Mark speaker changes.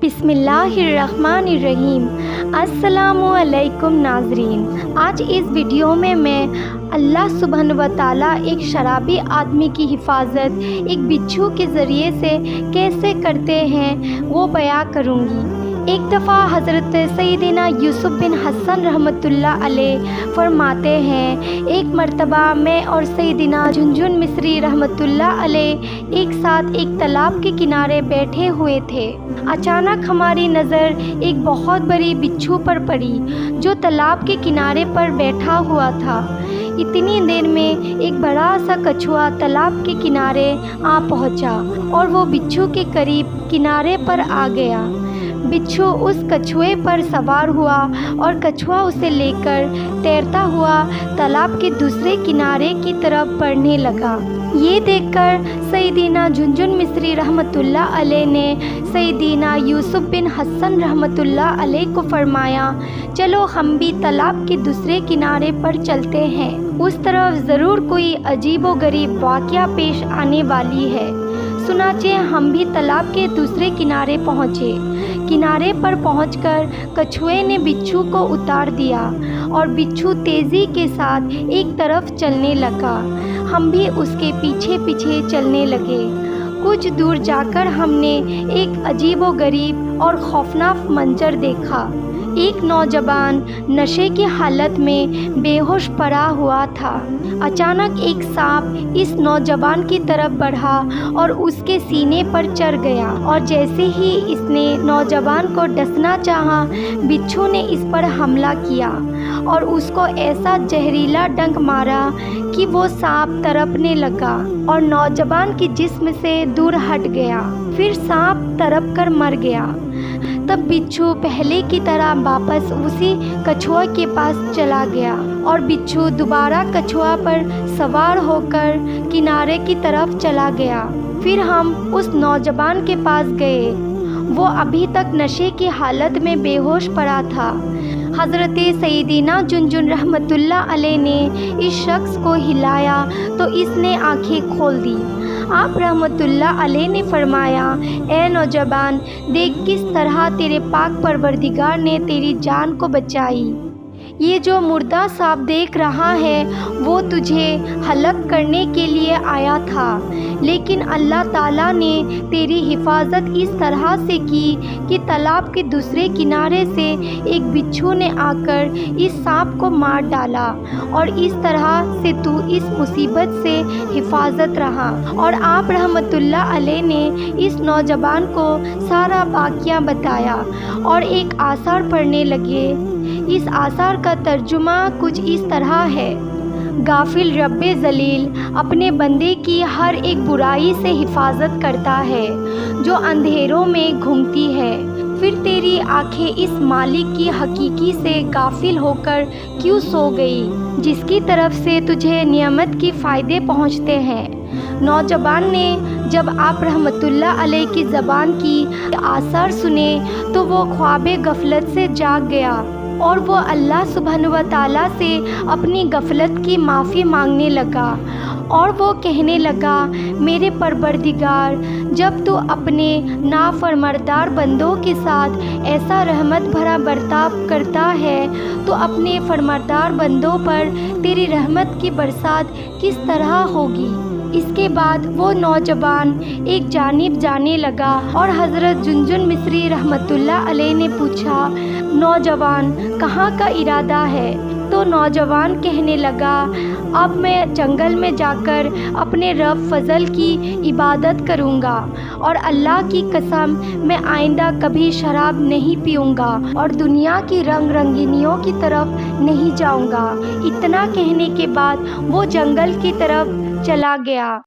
Speaker 1: बिस्मिल्लाहिर्रहमानिर्रहीम। अस्सलामुअलैकुम नाज़रीन, आज इस वीडियो में मैं अल्लाह सुब्हानहू व तआला एक शराबी आदमी की हिफाजत एक बिच्छू के ज़रिए से कैसे करते हैं वो बयां करूँगी। एक दफ़ा हज़रत सैयदना यूसुफ बिन हसन रहमतुल्लाह अलैह फरमाते हैं, एक मर्तबा मैं और सैयदना झुनझुन मिस्री रहमतुल्लाह अलैह एक साथ एक तालाब के किनारे बैठे हुए थे। अचानक हमारी नज़र एक बहुत बड़ी बिच्छू पर पड़ी जो तालाब के किनारे पर बैठा हुआ था। इतनी देर में एक बड़ा सा कछुआ तालाब के किनारे आ पहुंचा और वो बिच्छू के करीब किनारे पर आ गया। बिच्छू उस कछुए पर सवार हुआ और कछुआ उसे लेकर तैरता हुआ तालाब के दूसरे किनारे की तरफ बढ़ने लगा। ये देखकर सैयदना झुनझुन मिस्री रहमतुल्लाह अलैह ने सैयदना यूसुफ बिन हसन रहमतुल्लाह अलैह को फरमाया, चलो हम भी तालाब के दूसरे किनारे पर चलते हैं, उस तरफ ज़रूर कोई अजीब व गरीब वाक़या पेश आने वाली है। सुनाचे हम भी तालाब के दूसरे किनारे पहुँचे। किनारे पर पहुंचकर कछुए ने बिच्छू को उतार दिया और बिच्छू तेज़ी के साथ एक तरफ चलने लगा। हम भी उसके पीछे पीछे चलने लगे। कुछ दूर जाकर हमने एक अजीब व गरीब और खौफनाक मंजर देखा। एक नौजवान नशे की हालत में बेहोश पड़ा हुआ था। अचानक एक सांप इस नौजवान की तरफ बढ़ा और उसके सीने पर चढ़ गया और जैसे ही इसने नौजवान को डसना चाहा, बिच्छू ने इस पर हमला किया और उसको ऐसा जहरीला डंक मारा कि वो सांप तड़पने लगा और नौजवान के जिस्म से दूर हट गया। फिर सांप तड़प कर मर गया। तब बिच्छू पहले की तरह वापस उसी कछुआ के पास चला गया और बिच्छू दोबारा कछुआ पर सवार होकर किनारे की तरफ चला गया। फिर हम उस नौजवान के पास गए। वो अभी तक नशे की हालत में बेहोश पड़ा था। हज़रत सैयदना झुनझुन रहमतुल्लाह अलैह ने इस शख्स को हिलाया तो इसने आंखें खोल दी। आप रहमतुल्लाह अलैह ने फरमाया, ए नौजवान, देख किस तरह तेरे पाक परवरदिगार ने तेरी जान को बचाई। ये जो मुर्दा सांप देख रहा है वो तुझे हलाक करने के लिए आया था, लेकिन अल्लाह ताला ने तेरी हिफाजत इस तरह से की कि तालाब के दूसरे किनारे से एक बिच्छू ने आकर इस सांप को मार डाला और इस तरह से तू इस मुसीबत से हिफाजत रहा। और आप रहमतुल्लाह अलैह ने इस नौजवान को सारा वाक़या बताया और एक आसार पढ़ने लगे। इस आसार का तर्जुमा कुछ इस तरह है, गाफिल रब्बे ज़लील अपने बंदे की हर एक बुराई से हिफाजत करता है जो अंधेरों में घूमती है। फिर तेरी आंखें इस मालिक की हकीकी से गाफिल होकर क्यों सो गई जिसकी तरफ से तुझे नियमत की फ़ायदे पहुँचते हैं। नौजवान ने जब आप रहमतुल्लाह अलैह की ज़बान की आसार सुने तो वो ख्वाबे गफलत से जाग गया और वो अल्लाह सुब्हानहू व तआला से अपनी गफलत की माफ़ी मांगने लगा और वो कहने लगा, मेरे परवरदिगार, जब तू अपने नाफरमानदार बंदों के साथ ऐसा रहमत भरा बर्ताव करता है तो अपने फरमानदार बंदों पर तेरी रहमत की बरसात किस तरह होगी। इसके बाद वो नौजवान एक जानिब जाने लगा और हज़रत झुनझुन मिस्री रहमतुल्लाह अलैह ने पूछा, नौजवान कहाँ का इरादा है? तो नौजवान कहने लगा, अब मैं जंगल में जाकर अपने रब फजल की इबादत करूँगा और अल्लाह की कसम मैं आइंदा कभी शराब नहीं पीऊँगा और दुनिया की रंग रंगीनियों की तरफ नहीं जाऊँगा। इतना कहने के बाद वो जंगल की तरफ चला गया।